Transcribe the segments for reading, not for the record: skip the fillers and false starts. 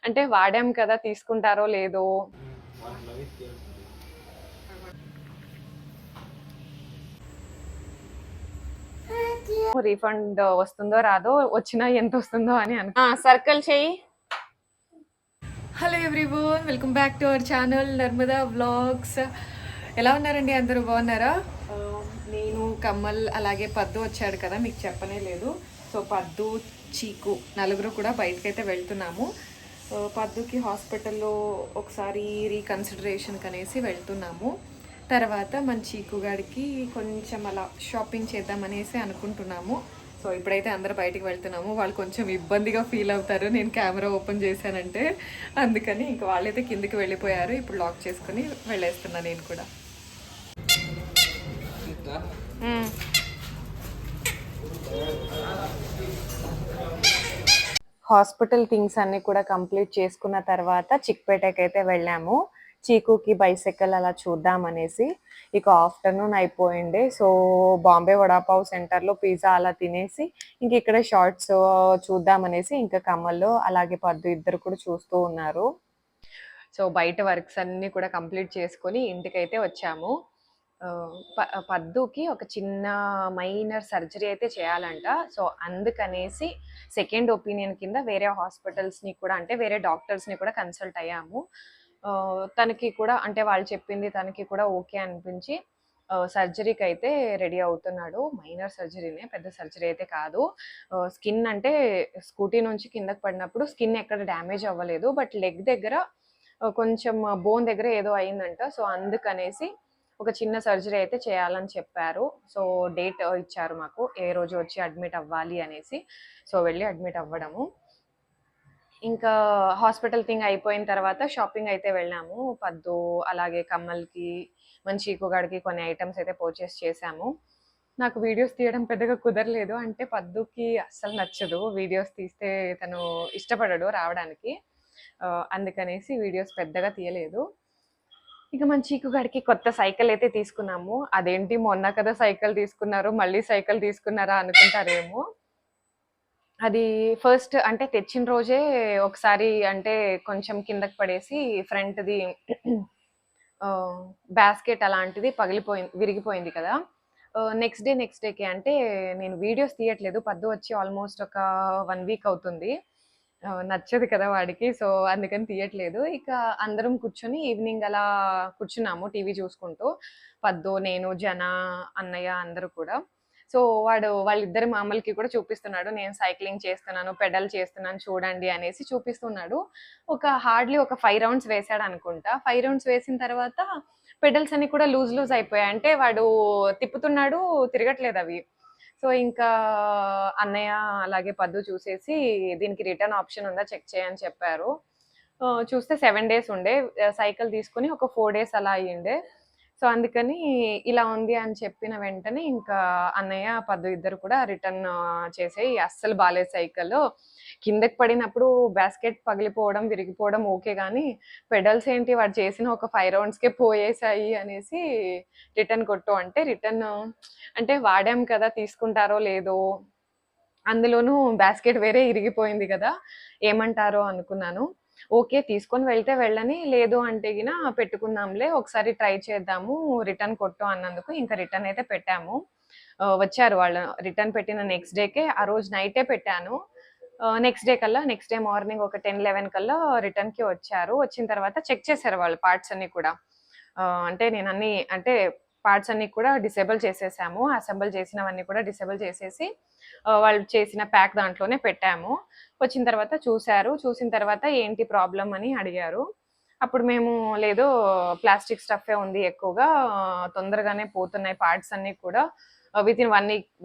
అంటే వాడాం కదా తీసుకుంటారో లేదో. రీఫండ్ వస్తుందో రాదో, వచ్చినా ఎంత వస్తుందో అని సర్కిల్ చెయ్యి. Hello everyone, welcome back to our channel Narmada vlogs. ఎలా ఉన్నారండి? అందరూ బాగున్నారా? నేను కమ్మల్ అలాగే పద్దు వచ్చాడు కదా, మీకు చెప్పనే లేదు. సో పద్దు, చీకు నలుగురు కూడా బయటకైతే వెళ్తున్నాము. పద్దుకి హాస్పిటల్లో ఒకసారి రీకన్సిడరేషన్కి అనేసి వెళ్తున్నాము. తర్వాత మన చీకు గాడికి కొంచెం అలా షాపింగ్ చేద్దామనేసి అనుకుంటున్నాము. సో ఇప్పుడైతే అందరూ బయటికి వెళ్తున్నాము. వాళ్ళు కొంచెం ఇబ్బందిగా ఫీల్ అవుతారు నేను కెమెరా ఓపెన్ చేశానంటే, అందుకని ఇంక వాళ్ళైతే కిందికి వెళ్ళిపోయారు. ఇప్పుడు లాక్ చేసుకుని వెళ్ళేస్తున్నాను నేను కూడా. హాస్పిటల్ థింగ్స్ అన్ని కూడా కంప్లీట్ చేసుకున్న తర్వాత చిక్పేటకి అయితే వెళ్ళాము. చీకుకి బైసైకిల్ అలా చూద్దాం అనేసి. ఇక ఆఫ్టర్నూన్ అయిపోయింది. సో బాంబే వడాపావ్ సెంటర్లో పిజ్జా అలా తినేసి ఇంక ఇక్కడ షార్ట్స్ చూద్దాం అనేసి ఇంకా కమ్మల్లో అలాగే పద్దు ఇద్దరు కూడా చూస్తూ ఉన్నారు. సో బయట వర్క్స్ అన్ని కూడా కంప్లీట్ చేసుకొని ఇంటికైతే వచ్చాము. పద్దుకి ఒక చిన్న మైనర్ సర్జరీ అయితే చేయాలంట. సో అందుకనేసి సెకండ్ ఒపీనియన్ కింద వేరే హాస్పిటల్స్ని కూడా, అంటే వేరే డాక్టర్స్ని కూడా కన్సల్ట్ అయ్యాము. తనకి కూడా అంటే వాళ్ళు చెప్పింది తనకి కూడా ఓకే అనిపించి సర్జరీకి అయితే రెడీ అవుతున్నాడు. మైనర్ సర్జరీనే, పెద్ద సర్జరీ అయితే కాదు. స్కిన్ అంటే స్కూటీ నుంచి కిందకి పడినప్పుడు స్కిన్ ఎక్కడ డ్యామేజ్ అవ్వలేదు, బట్ లెగ్ దగ్గర కొంచెం బోన్ దగ్గర ఏదో అయిందంట. సో అందుకనేసి ఒక చిన్న సర్జరీ అయితే చేయాలని చెప్పారు. సో డేట్ ఇచ్చారు మాకు, ఏ రోజు వచ్చి అడ్మిట్ అవ్వాలి అనేసి. సో వెళ్ళి అడ్మిట్ అవ్వడము. ఇంకా హాస్పిటల్ థింగ్ అయిపోయిన తర్వాత షాపింగ్ అయితే వెళ్ళాము. పద్దు అలాగే కమ్మల్కి, మన చీకుగాడికి కొన్ని ఐటమ్స్ అయితే పర్చేస్ చేశాము. నాకు వీడియోస్ తీయడం పెద్దగా కుదరలేదు. అంటే పద్దుకి అస్సలు నచ్చదు వీడియోస్ తీస్తే, తను ఇష్టపడడు రావడానికి. అందుకనేసి వీడియోస్ పెద్దగా తీయలేదు. ఇక మన చీకుగాడికి కొత్త సైకిల్ అయితే తీసుకున్నాము. అదేంటి మొన్న కదా సైకిల్ తీసుకున్నారు, మళ్ళీ సైకిల్ తీసుకున్నారా అనుకుంటారేమో. అది ఫస్ట్ అంటే తెచ్చిన రోజే ఒకసారి అంటే కొంచెం కిందకి పడేసి ఫ్రంట్ది బాస్కెట్ అలాంటిది విరిగిపోయింది కదా. నెక్స్ట్ డేకి అంటే నేను వీడియోస్ తీయట్లేదు. పద్దు వచ్చి ఆల్మోస్ట్ ఒక 1 వీక్ అవుతుంది. నచ్చదు కదా వాడికి. సో అందుకని తీయట్లేదు. ఇక అందరం కూర్చొని ఈవినింగ్ అలా కూర్చున్నాము టీవీ చూసుకుంటూ. పద్దు, నేను, జన, అన్నయ్య అందరూ కూడా. సో వాళ్ళిద్దరి మామలకి కూడా చూపిస్తున్నాడు, నేను సైక్లింగ్ చేస్తున్నాను, పెడల్ చేస్తున్నాను చూడండి అనేసి చూపిస్తున్నాడు. హార్డ్లీ ఒక 5 రౌండ్స్ వేసాడు అనుకుంటా. 5 రౌండ్స్ వేసిన తర్వాత పెడల్స్ అన్ని కూడా లూజ్ అయిపోయాయి. అంటే వాడు తిప్పుతున్నాడు, తిరగట్లేదు అవి. సో ఇంకా అన్నయ్య అలాగే పద్దు చూసేసి దీనికి రిటర్న్ ఆప్షన్ ఉందా చెక్ చేయని చెప్పారు. చూస్తే 7 డేస్ ఉండే. సైకిల్ తీసుకుని ఒక 4 డేస్ అలా అయ్యిండే. సో అందుకని ఇలా ఉంది అని చెప్పిన వెంటనే ఇంకా అన్నయ్య పద్దు ఇద్దరు కూడా రిటర్న్ చేసేయి, అస్సలు బాలేదు సైకిల్. కిందకి పడినప్పుడు బాస్కెట్ పగిలిపోవడం, విరిగిపోవడం ఓకే, కానీ పెడల్స్ ఏంటి వాడు చేసిన ఒక 5 రౌండ్స్కే పోయేసాయి అనేసి రిటర్న్ కొట్టు అంటే, రిటర్న్ అంటే వాడాం కదా తీసుకుంటారో లేదో, అందులోనూ బాస్కెట్ వేరే ఇరిగిపోయింది కదా, ఏమంటారో అనుకున్నాను. ఓకే తీసుకొని వెళ్తే వెళ్ళని, లేదు అంటే గిన పెట్టుకుందాంలే, ఒకసారి ట్రై చేద్దాము, రిటర్న్ కొట్టు అన్నందుకు ఇంకా రిటర్న్ అయితే పెట్టాము. వచ్చారు వాళ్ళు. రిటర్న్ పెట్టిన నెక్స్ట్ డేకే, ఆ రోజు నైటే పెట్టాను. నెక్స్ట్ డే మార్నింగ్ ఒక 10-11 కల్లా రిటర్న్కి వచ్చారు. వచ్చిన తర్వాత చెక్ చేశారు వాళ్ళు పార్ట్స్ అన్ని కూడా. అంటే నేను అంటే పార్ట్స్ అన్ని కూడా డిసేబుల్ చేసేసాము. అసెంబుల్ చేసినవన్నీ కూడా డిసేబుల్ చేసేసి వాళ్ళు చేసిన ప్యాక్ దాంట్లోనే పెట్టాము. వచ్చిన తర్వాత చూశారు. చూసిన తర్వాత ఏంటి ప్రాబ్లం అని అడిగారు. అప్పుడు మేము లేదు ప్లాస్టిక్ స్టఫే ఉంది ఎక్కువగా, తొందరగానే పోతున్నాయి పార్ట్స్ అన్ని కూడా, విత్ ఇన్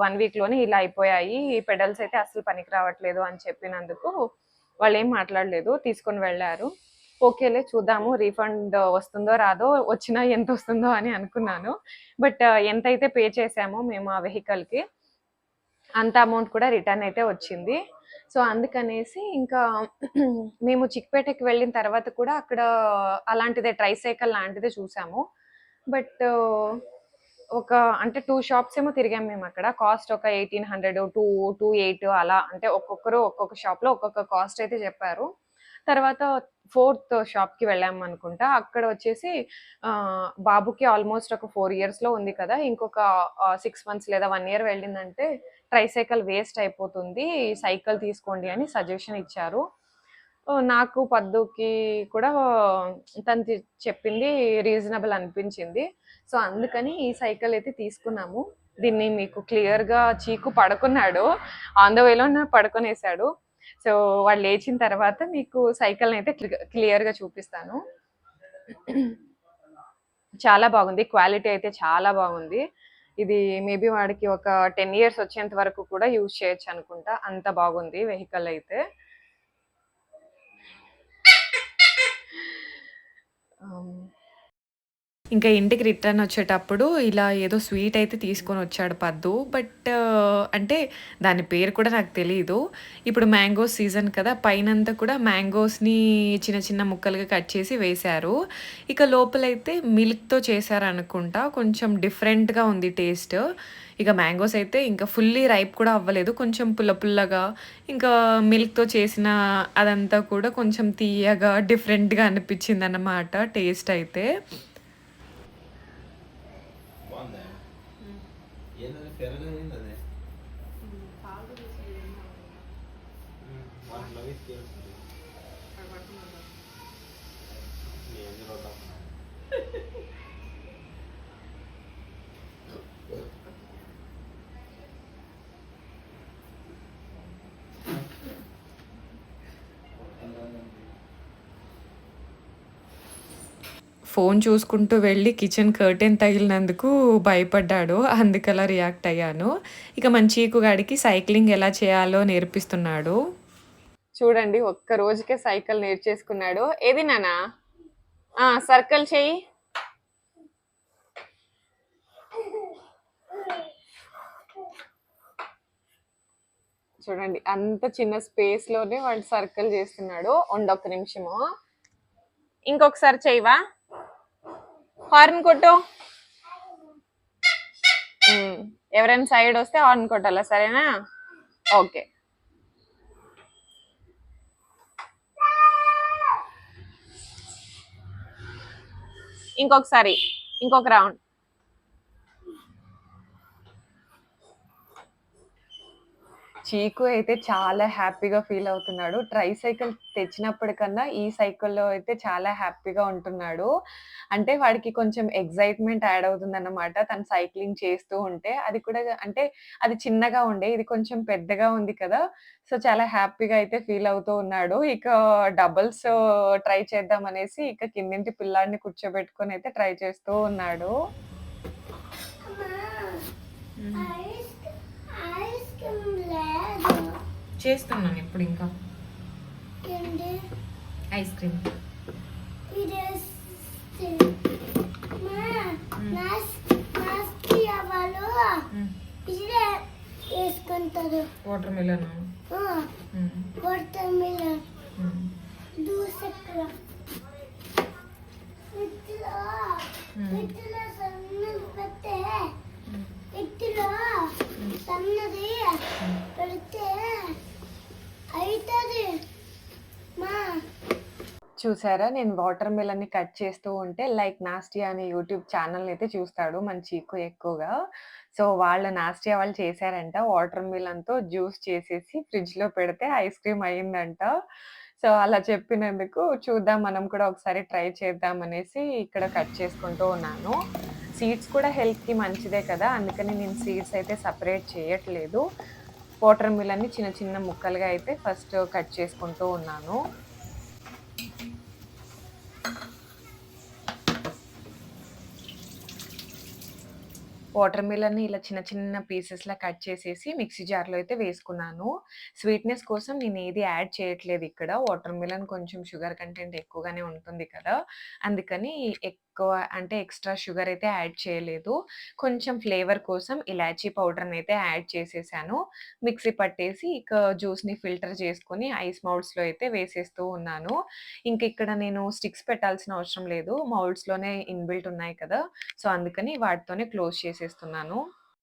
1 వీక్లోనే ఇలా అయిపోయాయి, పెడల్స్ అయితే అస్సలు పనికి రావట్లేదు అని చెప్పినందుకు వాళ్ళు ఏం మాట్లాడలేదు, తీసుకొని వెళ్ళారు. ఓకేలే చూద్దాము రీఫండ్ వస్తుందో రాదో, వచ్చినా ఎంత వస్తుందో అని అనుకున్నాను. బట్ ఎంతైతే పే చేసామో మేము ఆ వెహికల్కి అంత అమౌంట్ కూడా రిటర్న్ అయితే వచ్చింది. సో అందుకనేసి ఇంకా మేము చిక్పేటకి వెళ్ళిన తర్వాత కూడా అక్కడ అలాంటిదే ట్రైసైకిల్ లాంటిదే చూసాము. బట్ ఒక అంటే 2 షాప్స్ ఏమో తిరిగాం మేము అక్కడ. కాస్ట్ ఒక 1800, 28 అలా, అంటే ఒక్కొక్కరు ఒక్కొక్క షాప్లో ఒక్కొక్క కాస్ట్ అయితే చెప్పారు. తర్వాత ఫోర్త్ షాప్‌కి వెళ్ళామనుకుంటా. అక్కడ వచ్చేసి బాబుకి ఆల్మోస్ట్ ఒక 4 ఇయర్స్‌లో ఉంది కదా! ఇంకొక 6 మంత్స్ లేదా 1 ఇయర్ వెళ్ళిందంటే ట్రైసైకిల్ వేస్ట్ అయిపోతుంది. సైకిల్ తీసుకోండి అని సజెషన్ ఇచ్చారు. నాకు పద్దుకి కూడా తను చెప్పింది రీజనబుల్ అనిపించింది. సో, అందుకని ఈ సైకిల్ అయితే తీసుకున్నాము. దీన్ని మీకు క్లియర్‌గా చీకు పడుకున్నాడు. ఆన్ ద వేలోనే పడుకొనేసాడు. సో, వాడు లేచిన తర్వాత మీకు సైకిల్‌నయితే క్లియర్‌గా చూపిస్తాను. చాలా బాగుంది. క్వాలిటీ అయితే చాలా బాగుంది. ఇది మేబీ వాడికి ఒక 10 ఇయర్స్ వచ్చేంత వరకు కూడా యూజ్ చేయొచ్చనుకుంటా. అంత బాగుంది వెహికల్ అయితే. ఆహ్ ఇంకా ఇంటికి రిటర్న్ వచ్చేటప్పుడు ఇలా ఏదో స్వీట్ అయితే తీసుకొని వచ్చాడు పద్దు. బట్ అంటే దాని పేరు కూడా నాకు తెలీదు. ఇప్పుడు మ్యాంగోస్ సీజన్ కదా! పైనంతా కూడా మ్యాంగోస్‌ని చిన్న చిన్న ముక్కలుగా కట్ చేసి వేశారు. ఇక లోపలైతే మిల్క్‌తో చేశారనుకుంటా. కొంచెం డిఫరెంట్‌గా ఉంది టేస్ట్. ఇక మ్యాంగోస్ అయితే ఇంకా ఫుల్లీ రైప్ కూడా అవ్వలేదు. కొంచెం పుల్ల పుల్లగా ఇంకా మిల్క్‌తో చేసిన అదంతా కూడా కొంచెం తియ్యగా, డిఫరెంట్‌గా అనిపించిందన్నమాట టేస్ట్ అయితే. బావుందా? ఏందది పెరగనేందది? వాటిలోకి తేలుతుంది. ఏంది రోడ్డు? ఫోన్ చూసుకుంటూ వెళ్ళి కిచెన్ కర్టెన్ తగిలినందుకు భయపడ్డాడు. అందుకలా రియాక్ట్ అయ్యాను. ఇక మన చీకు గాడికి సైక్లింగ్ ఎలా చేయాలో నేర్పిస్తున్నాడు. చూడండి ఒక్క రోజుకే సైకిల్ నేర్చేసుకున్నాడు. ఏది నాన్న? సర్కిల్ చెయ్యి. చూడండి అంత చిన్న స్పేస్ లోనే వాడు సర్కిల్ చేస్తున్నాడు. ఒక్క నిమిషము. ఇంకొకసారి చెయ్యవా? హార్న్ కొట్టు. ఎవరైనా సైడ్ వస్తే హార్న్ కొట్టాలా, సరేనా? ఓకే. ఇంకొకసారి, ఇంకొక రౌండ్. చీకు అయితే చాలా హ్యాపీగా ఫీల్ అవుతున్నాడు. ట్రై సైకిల్ తెచ్చినప్పటికన్నా ఈ సైకిల్‌లో అయితే చాలా హ్యాపీగా ఉంటున్నాడు. అంటే వాడికి కొంచెం ఎక్సైట్‌మెంట్ యాడ్ అవుతుందన్నమాట. తను సైక్లింగ్ చేస్తూ ఉంటే. అది కూడా అంటే అది చిన్నగా ఉండే. ఇది కొంచెం పెద్దగా ఉంది కదా! సో, చాలా హ్యాపీగా అయితే ఫీల్ అవుతూ ఉన్నాడు. ఇక డబుల్స్ ట్రై చేద్దామనేసి ఇక కిందింటి పిల్లాడిని కూర్చోబెట్టుకొని అయితే ట్రై చేస్తూ ఉన్నాడు. చేస్తున్నాను ఇప్పుడు ఇంకా ఐస్ క్రీమ్. వేసుకుంటారు వాటర్ మిలన్. వాటర్ మిలన్ దూసక్ర ఇట్లా సన్నది పెడితే ఇట్లా సన్నది పెడితే అవుతుంది మా. చూసారా? నేను వాటర్ మిలన్‌ని కట్ చేస్తూ ఉంటే లైక్ నాస్టియా అనే యూట్యూబ్ ఛానెల్‌ని అయితే చూస్తాడు మన చీకు ఎక్కువగా. సో, వాళ్ళ నాస్టియా వాళ్ళు చేశారంట. వాటర్ మిలన్‌తో జ్యూస్ చేసేసి ఫ్రిడ్జ్‌లో పెడితే ఐస్ క్రీమ్ అయిందంట. సో, అలా చెప్పినందుకు చూద్దాం మనం కూడా ఒకసారి ట్రై చేద్దాం అనేసి ఇక్కడ కట్ చేసుకుంటూ ఉన్నాను. సీడ్స్ కూడా హెల్త్‌కి మంచిదే కదా! అందుకని నేను సీడ్స్ అయితే సెపరేట్ చేయట్లేదు. వాటర్ మిలన్‌ని చిన్న చిన్న ముక్కలుగా అయితే ఫస్ట్ కట్ చేసుకుంటూ ఉన్నాను. వాటర్ మిలన్‌ని ఇలా చిన్న చిన్న పీసెస్‌లా కట్ చేసేసి మిక్సీ జార్‌లో అయితే వేసుకున్నాను. స్వీట్‌నెస్ కోసం నేనేది యాడ్ చేయట్లేదు ఇక్కడ. వాటర్ మిలన్ కొంచెం షుగర్ కంటెంట్ ఎక్కువగానే ఉంటుంది కదా! అందుకని ఎక్కువ అంటే ఎక్స్‌ట్రా షుగర్ అయితే యాడ్ చేయలేదు. కొంచెం ఫ్లేవర్ కోసం ఇలాచీ పౌడర్‌నైతే యాడ్ చేసేసాను. మిక్సీ పట్టేసి ఇక జ్యూస్‌ని ఫిల్టర్ చేసుకొని ఐస్ మౌల్డ్స్‌లో అయితే వేసేస్తూ ఉన్నాను. ఇంక ఇక్కడ నేను స్టిక్స్ పెట్టాల్సిన అవసరం లేదు. మౌల్డ్స్‌లోనే ఇన్‌బిల్ట్ ఉన్నాయి కదా! సో, అందుకని వాటితోనే క్లోజ్ చేసేస్తున్నాను.